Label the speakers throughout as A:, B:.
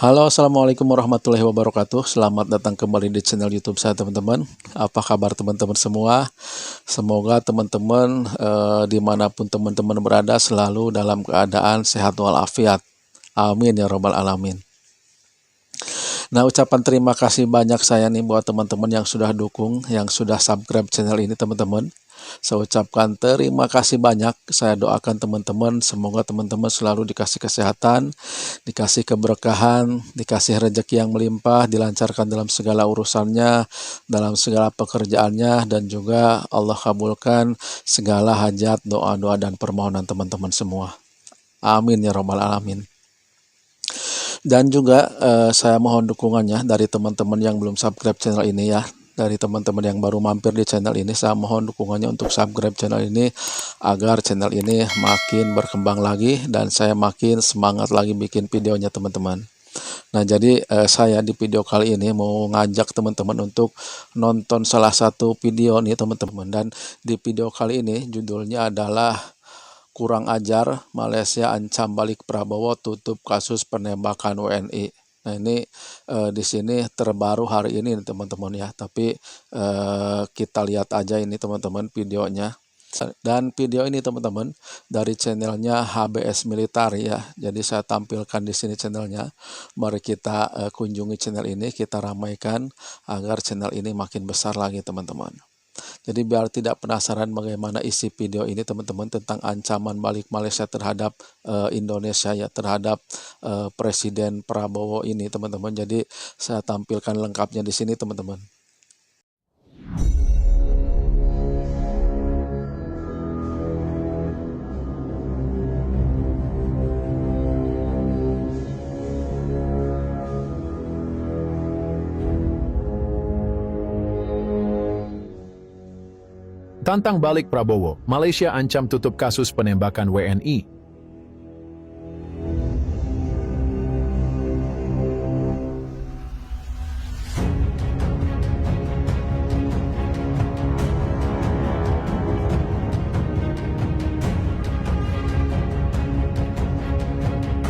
A: Halo, assalamualaikum warahmatullahi wabarakatuh. Selamat datang kembali di channel YouTube saya, teman-teman. Apa kabar teman-teman semua? Semoga teman-teman dimanapun teman-teman berada selalu dalam keadaan sehat walafiat. Amin ya robbal alamin. Nah, ucapan terima kasih banyak saya nih buat teman-teman yang sudah dukung, yang sudah subscribe channel ini, teman-teman. Saya ucapkan terima kasih banyak. Saya doakan teman-teman, semoga teman-teman selalu dikasih kesehatan, dikasih keberkahan, dikasih rezeki yang melimpah, dilancarkan dalam segala urusannya, dalam segala pekerjaannya, dan juga Allah kabulkan segala hajat, doa-doa, dan permohonan teman-teman semua. Amin ya robbal alamin. Dan juga saya mohon dukungannya dari teman-teman yang belum subscribe channel ini ya. Dari teman-teman yang baru mampir di channel ini, saya mohon dukungannya untuk subscribe channel ini agar channel ini makin berkembang lagi dan saya makin semangat lagi bikin videonya, teman-teman. Nah, jadi saya di video kali ini mau ngajak teman-teman untuk nonton salah satu video nih, teman-teman. Dan di video kali ini judulnya adalah Kurang Ajar, Malaysia Ancam Balik Prabowo Tutup Kasus Penembakan WNI. Nah, ini di sini terbaru hari ini teman-teman ya. Tapi kita lihat aja ini teman-teman videonya. Dan video ini teman-teman dari channelnya HBS Militer ya. Jadi saya tampilkan di sini channelnya. Mari kita kunjungi channel ini, kita ramaikan agar channel ini makin besar lagi, teman-teman. Jadi biar tidak penasaran bagaimana isi video ini, teman-teman, tentang ancaman balik Malaysia terhadap Indonesia ya, terhadap Presiden Prabowo ini, teman-teman. Jadi saya tampilkan lengkapnya di sini, teman-teman.
B: Tantang balik Prabowo, Malaysia ancam tutup kasus penembakan WNI.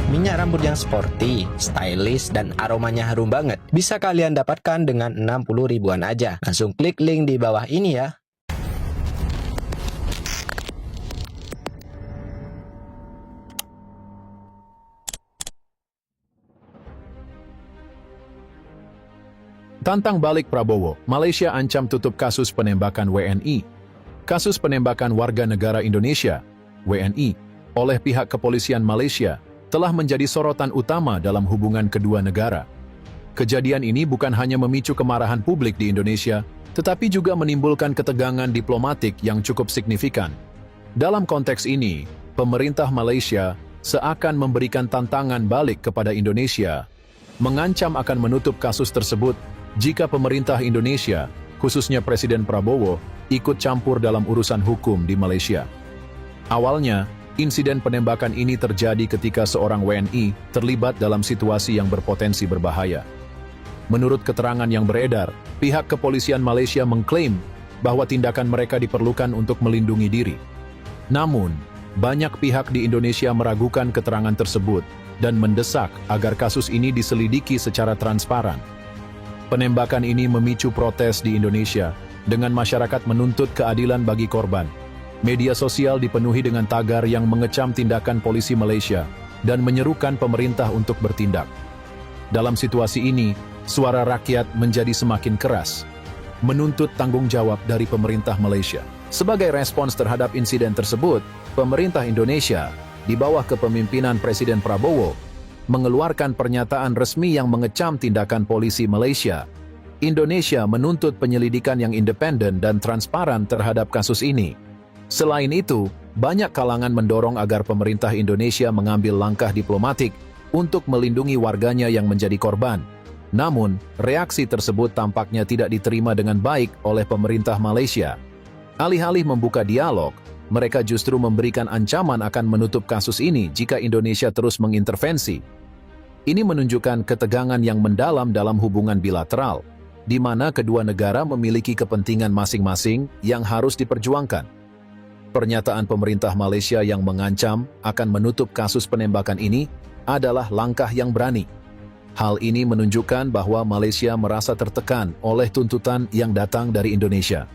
C: Minyak rambut yang sporty, stylish, dan aromanya harum banget bisa kalian dapatkan dengan 60 ribuan aja. Langsung klik link di bawah ini ya.
B: Tantang balik Prabowo, Malaysia ancam tutup kasus penembakan WNI. Kasus penembakan warga negara Indonesia, WNI, oleh pihak kepolisian Malaysia telah menjadi sorotan utama dalam hubungan kedua negara. Kejadian ini bukan hanya memicu kemarahan publik di Indonesia, tetapi juga menimbulkan ketegangan diplomatik yang cukup signifikan. Dalam konteks ini, pemerintah Malaysia seakan memberikan tantangan balik kepada Indonesia, mengancam akan menutup kasus tersebut jika pemerintah Indonesia, khususnya Presiden Prabowo, ikut campur dalam urusan hukum di Malaysia. Awalnya, insiden penembakan ini terjadi ketika seorang WNI terlibat dalam situasi yang berpotensi berbahaya. Menurut keterangan yang beredar, pihak kepolisian Malaysia mengklaim bahwa tindakan mereka diperlukan untuk melindungi diri. Namun, banyak pihak di Indonesia meragukan keterangan tersebut dan mendesak agar kasus ini diselidiki secara transparan. Penembakan ini memicu protes di Indonesia dengan masyarakat menuntut keadilan bagi korban. Media sosial dipenuhi dengan tagar yang mengecam tindakan polisi Malaysia dan menyerukan pemerintah untuk bertindak. Dalam situasi ini, suara rakyat menjadi semakin keras, menuntut tanggung jawab dari pemerintah Malaysia. Sebagai respons terhadap insiden tersebut, pemerintah Indonesia di bawah kepemimpinan Presiden Prabowo mengeluarkan pernyataan resmi yang mengecam tindakan polisi Malaysia. Indonesia menuntut penyelidikan yang independen dan transparan terhadap kasus ini. Selain itu, banyak kalangan mendorong agar pemerintah Indonesia mengambil langkah diplomatik untuk melindungi warganya yang menjadi korban. Namun, reaksi tersebut tampaknya tidak diterima dengan baik oleh pemerintah Malaysia. Alih-alih membuka dialog, mereka justru memberikan ancaman akan menutup kasus ini jika Indonesia terus mengintervensi. Ini menunjukkan ketegangan yang mendalam dalam hubungan bilateral, di mana kedua negara memiliki kepentingan masing-masing yang harus diperjuangkan. Pernyataan pemerintah Malaysia yang mengancam akan menutup kasus penembakan ini adalah langkah yang berani. Hal ini menunjukkan bahwa Malaysia merasa tertekan oleh tuntutan yang datang dari Indonesia.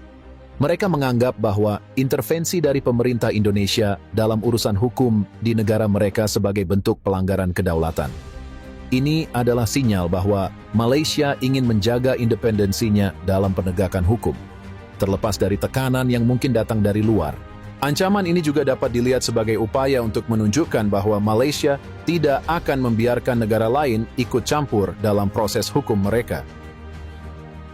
B: Mereka menganggap bahwa intervensi dari pemerintah Indonesia dalam urusan hukum di negara mereka sebagai bentuk pelanggaran kedaulatan. Ini adalah sinyal bahwa Malaysia ingin menjaga independensinya dalam penegakan hukum, terlepas dari tekanan yang mungkin datang dari luar. Ancaman ini juga dapat dilihat sebagai upaya untuk menunjukkan bahwa Malaysia tidak akan membiarkan negara lain ikut campur dalam proses hukum mereka.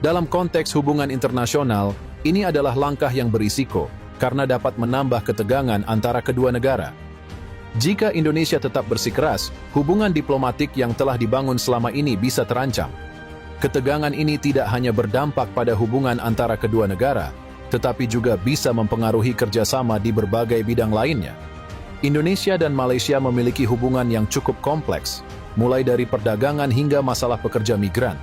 B: Dalam konteks hubungan internasional, ini adalah langkah yang berisiko karena dapat menambah ketegangan antara kedua negara. Jika Indonesia tetap bersikeras, hubungan diplomatik yang telah dibangun selama ini bisa terancam. Ketegangan ini tidak hanya berdampak pada hubungan antara kedua negara, tetapi juga bisa mempengaruhi kerjasama di berbagai bidang lainnya. Indonesia dan Malaysia memiliki hubungan yang cukup kompleks, mulai dari perdagangan hingga masalah pekerja migran.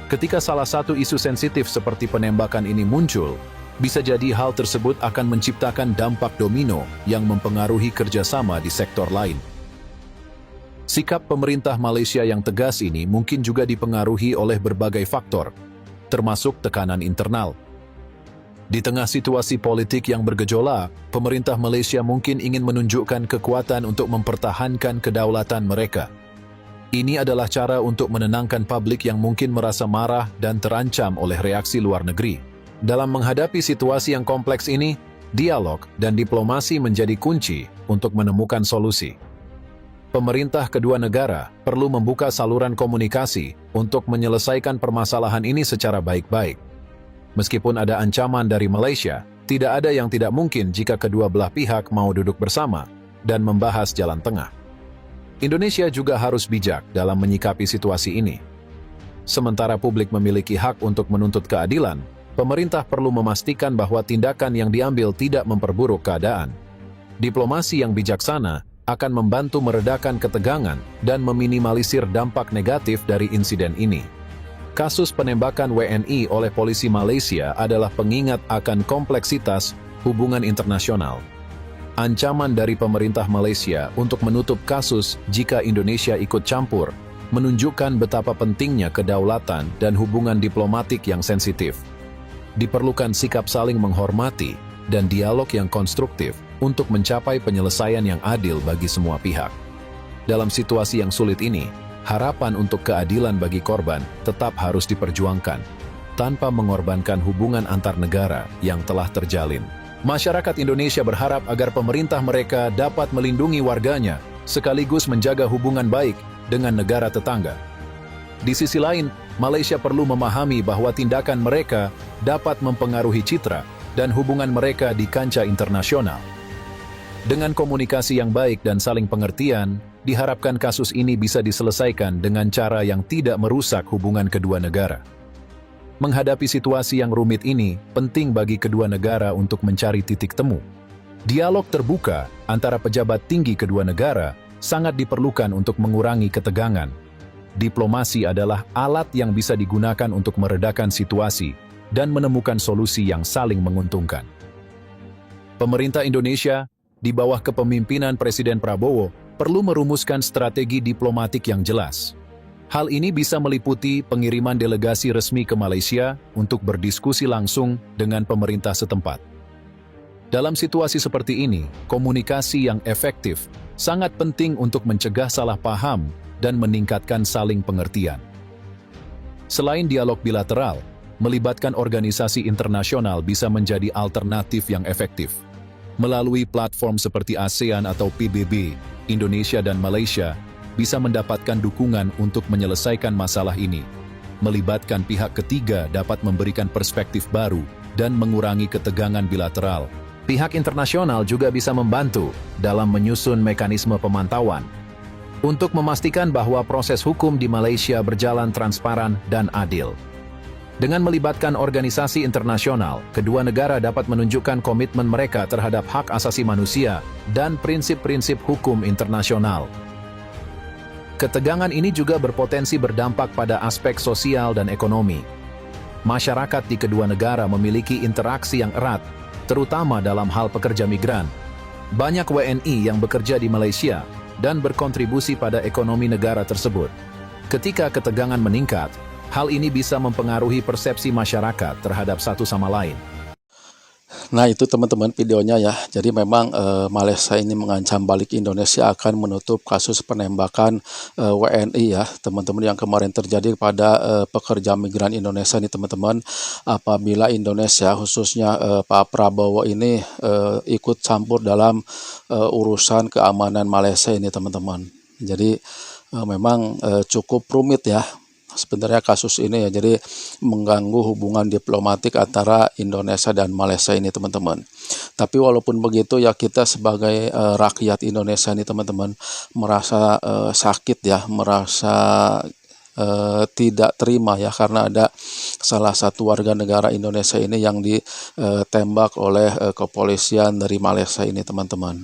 B: Ketika salah satu isu sensitif seperti penembakan ini muncul, bisa jadi hal tersebut akan menciptakan dampak domino yang mempengaruhi kerjasama di sektor lain. Sikap pemerintah Malaysia yang tegas ini mungkin juga dipengaruhi oleh berbagai faktor, termasuk tekanan internal. Di tengah situasi politik yang bergejolak, pemerintah Malaysia mungkin ingin menunjukkan kekuatan untuk mempertahankan kedaulatan mereka. Ini adalah cara untuk menenangkan publik yang mungkin merasa marah dan terancam oleh reaksi luar negeri. Dalam menghadapi situasi yang kompleks ini, dialog dan diplomasi menjadi kunci untuk menemukan solusi. Pemerintah kedua negara perlu membuka saluran komunikasi untuk menyelesaikan permasalahan ini secara baik-baik. Meskipun ada ancaman dari Malaysia, tidak ada yang tidak mungkin jika kedua belah pihak mau duduk bersama dan membahas jalan tengah. Indonesia juga harus bijak dalam menyikapi situasi ini. Sementara publik memiliki hak untuk menuntut keadilan, pemerintah perlu memastikan bahwa tindakan yang diambil tidak memperburuk keadaan. Diplomasi yang bijaksana akan membantu meredakan ketegangan dan meminimalisir dampak negatif dari insiden ini. Kasus penembakan WNI oleh polisi Malaysia adalah pengingat akan kompleksitas hubungan internasional. Ancaman dari pemerintah Malaysia untuk menutup kasus jika Indonesia ikut campur menunjukkan betapa pentingnya kedaulatan dan hubungan diplomatik yang sensitif. Diperlukan sikap saling menghormati dan dialog yang konstruktif untuk mencapai penyelesaian yang adil bagi semua pihak. Dalam situasi yang sulit ini, harapan untuk keadilan bagi korban tetap harus diperjuangkan, tanpa mengorbankan hubungan antar negara yang telah terjalin. Masyarakat Indonesia berharap agar pemerintah mereka dapat melindungi warganya, sekaligus menjaga hubungan baik dengan negara tetangga. Di sisi lain, Malaysia perlu memahami bahwa tindakan mereka dapat mempengaruhi citra dan hubungan mereka di kancah internasional. Dengan komunikasi yang baik dan saling pengertian, diharapkan kasus ini bisa diselesaikan dengan cara yang tidak merusak hubungan kedua negara. Menghadapi situasi yang rumit ini, penting bagi kedua negara untuk mencari titik temu. Dialog terbuka antara pejabat tinggi kedua negara sangat diperlukan untuk mengurangi ketegangan. Diplomasi adalah alat yang bisa digunakan untuk meredakan situasi dan menemukan solusi yang saling menguntungkan. Pemerintah Indonesia, di bawah kepemimpinan Presiden Prabowo, perlu merumuskan strategi diplomatik yang jelas. Hal ini bisa meliputi pengiriman delegasi resmi ke Malaysia untuk berdiskusi langsung dengan pemerintah setempat. Dalam situasi seperti ini, komunikasi yang efektif sangat penting untuk mencegah salah paham dan meningkatkan saling pengertian. Selain dialog bilateral, melibatkan organisasi internasional bisa menjadi alternatif yang efektif. Melalui platform seperti ASEAN atau PBB, Indonesia dan Malaysia bisa mendapatkan dukungan untuk menyelesaikan masalah ini. Melibatkan pihak ketiga dapat memberikan perspektif baru dan mengurangi ketegangan bilateral. Pihak internasional juga bisa membantu dalam menyusun mekanisme pemantauan untuk memastikan bahwa proses hukum di Malaysia berjalan transparan dan adil. Dengan melibatkan organisasi internasional, kedua negara dapat menunjukkan komitmen mereka terhadap hak asasi manusia dan prinsip-prinsip hukum internasional. Ketegangan ini juga berpotensi berdampak pada aspek sosial dan ekonomi. Masyarakat di kedua negara memiliki interaksi yang erat, terutama dalam hal pekerja migran. Banyak WNI yang bekerja di Malaysia dan berkontribusi pada ekonomi negara tersebut. Ketika ketegangan meningkat, hal ini bisa mempengaruhi persepsi masyarakat terhadap satu sama lain.
A: Nah itu teman-teman videonya ya. Jadi memang Malaysia ini mengancam balik Indonesia akan menutup kasus penembakan WNI ya teman-teman yang kemarin terjadi pada pekerja migran Indonesia nih teman-teman. Apabila Indonesia khususnya Pak Prabowo ini ikut campur dalam urusan keamanan Malaysia ini teman-teman. Jadi memang cukup rumit ya sebenarnya kasus ini ya, jadi mengganggu hubungan diplomatik antara Indonesia dan Malaysia ini teman-teman. Tapi walaupun begitu ya kita sebagai rakyat Indonesia ini teman-teman merasa sakit ya, merasa tidak terima ya karena ada salah satu warga negara Indonesia ini yang ditembak oleh kepolisian dari Malaysia ini teman-teman.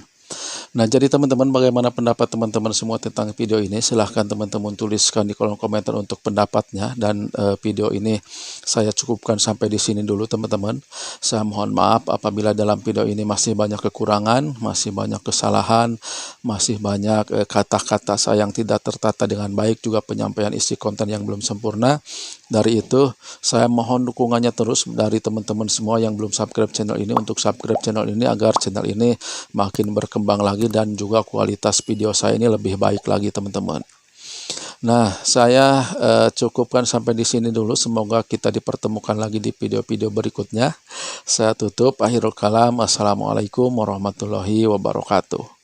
A: Nah, jadi teman-teman bagaimana pendapat teman-teman semua tentang video ini? Silahkan teman-teman tuliskan di kolom komentar untuk pendapatnya. Dan video ini saya cukupkan sampai di sini dulu teman-teman. Saya mohon maaf apabila dalam video ini masih banyak kekurangan, masih banyak kesalahan, masih banyak kata-kata saya yang tidak tertata dengan baik, juga penyampaian isi konten yang belum sempurna. Dari itu, saya mohon dukungannya terus dari teman-teman semua yang belum subscribe channel ini untuk subscribe channel ini agar channel ini makin berkembang lagi dan juga kualitas video saya ini lebih baik lagi teman-teman. Nah, saya cukupkan sampai di sini dulu. Semoga kita dipertemukan lagi di video-video berikutnya. Saya tutup. Akhirul kalam. Assalamualaikum warahmatullahi wabarakatuh.